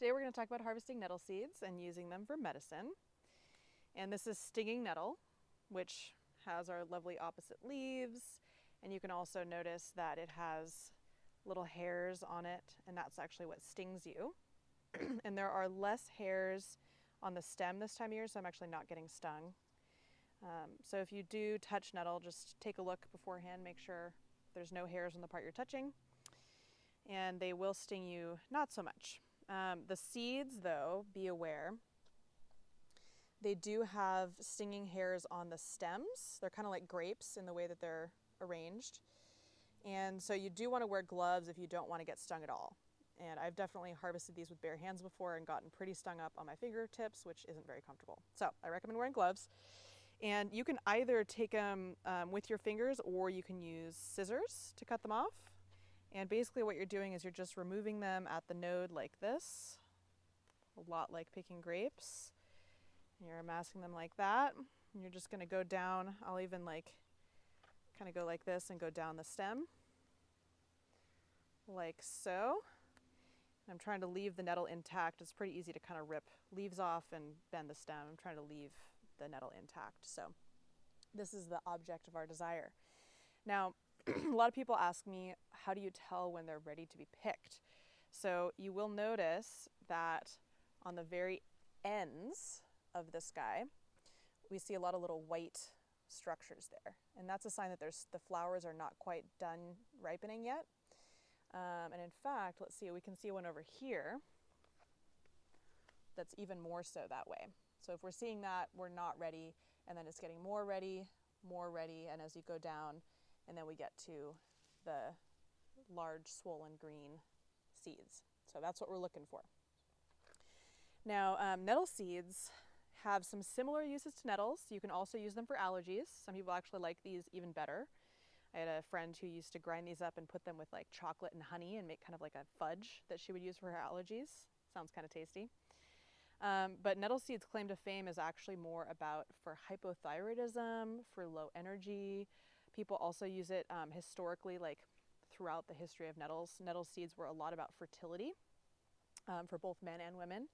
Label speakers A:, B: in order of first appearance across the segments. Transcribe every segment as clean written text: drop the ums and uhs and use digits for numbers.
A: Today we're going to talk about harvesting nettle seeds and using them for medicine. And this is stinging nettle, which has our lovely opposite leaves. And you can also notice that it has little hairs on it, and that's actually what stings you. And there are less hairs on the stem this time of year, so I'm actually not getting stung. So if you do touch nettle, just take a look beforehand, make sure there's no hairs on the part you're touching, and they will sting you not so much. The seeds, though, be aware, they do have stinging hairs on the stems. They're kind of like grapes in the way that they're arranged. And so you do want to wear gloves if you don't want to get stung at all. And I've definitely harvested these with bare hands before and gotten pretty stung up on my fingertips, which isn't very comfortable. So I recommend wearing gloves. And you can either take them with your fingers, or you can use scissors to cut them off. And basically what you're doing is you're just removing them at the node like this, a lot like picking grapes. And you're amassing them like that. And you're just going to go down. I'll even kind of go like this and go down the stem, like so. I'm trying to leave the nettle intact. It's pretty easy to kind of rip leaves off and bend the stem. I'm trying to leave the nettle intact. So this is the object of our desire. Now, a lot of people ask me, how do you tell when they're ready to be picked? So you will notice that on the very ends of this guy, we see a lot of little white structures there. And that's a sign that the flowers are not quite done ripening yet. And in fact, let's see, we can see one over here that's even more so that way. So if we're seeing that, we're not ready, and then it's getting more ready, and as you go down, and then we get to the large swollen green seeds. So that's what we're looking for. Now, nettle seeds have some similar uses to nettles. You can also use them for allergies. Some people actually like these even better. I had a friend who used to grind these up and put them with like chocolate and honey and make kind of like a fudge that she would use for her allergies. Sounds kind of tasty. But nettle seeds' claim to fame is actually more about for hypothyroidism, for low energy. People also use it historically, like throughout the history of nettles. Nettle seeds were a lot about fertility for both men and women,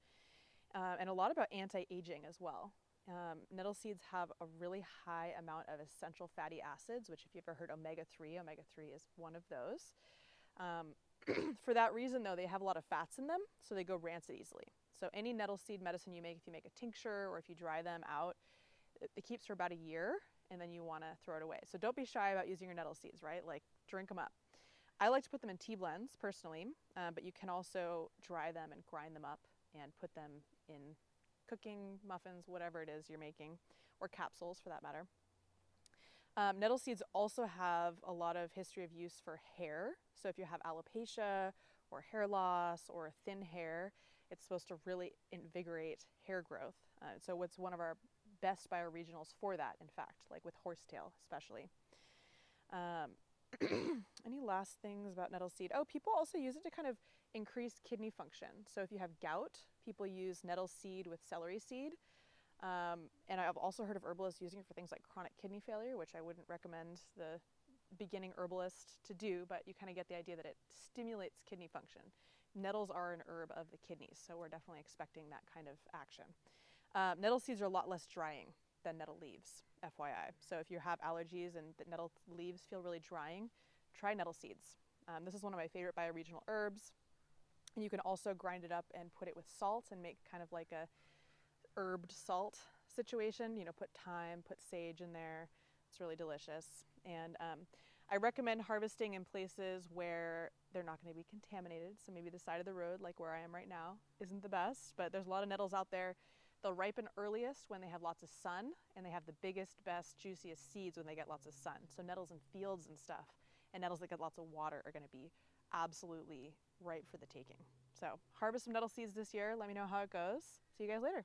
A: and a lot about anti-aging as well. Nettle seeds have a really high amount of essential fatty acids, which if you've ever heard omega-3 is one of those. For that reason, though, they have a lot of fats in them, so they go rancid easily. So any nettle seed medicine you make, if you make a tincture or if you dry them out, it keeps for about a year, and then you want to throw it away. So don't be shy about using your nettle seeds, right? Like, drink them up. I like to put them in tea blends personally, but you can also dry them and grind them up and put them in cooking, muffins, whatever it is you're making, or capsules for that matter. Nettle seeds also have a lot of history of use for hair. So if you have alopecia or hair loss or thin hair, it's supposed to really invigorate hair growth. So it's one of our best bioregionals for that, in fact, like with horsetail especially. Any last things about nettle seed? Oh, people also use it to kind of increase kidney function. So if you have gout, people use nettle seed with celery seed. And I've also heard of herbalists using it for things like chronic kidney failure, which I wouldn't recommend the beginning herbalist to do, but you kind of get the idea that it stimulates kidney function. Nettles are an herb of the kidneys, so we're definitely expecting that kind of action. Nettle seeds are a lot less drying than nettle leaves, FYI. So if you have allergies and the nettle leaves feel really drying, try nettle seeds. This is one of my favorite bioregional herbs. And you can also grind it up and put it with salt and make kind of like a herbed salt situation. You know, put thyme, put sage in there. It's really delicious. And I recommend harvesting in places where they're not going to be contaminated. So maybe the side of the road, like where I am right now, isn't the best, but there's a lot of nettles out there. They'll ripen earliest when they have lots of sun, and they have the biggest, best, juiciest seeds when they get lots of sun. So nettles in fields and stuff, and nettles that get lots of water are going to be absolutely ripe for the taking. So harvest some nettle seeds this year. Let me know how it goes. See you guys later.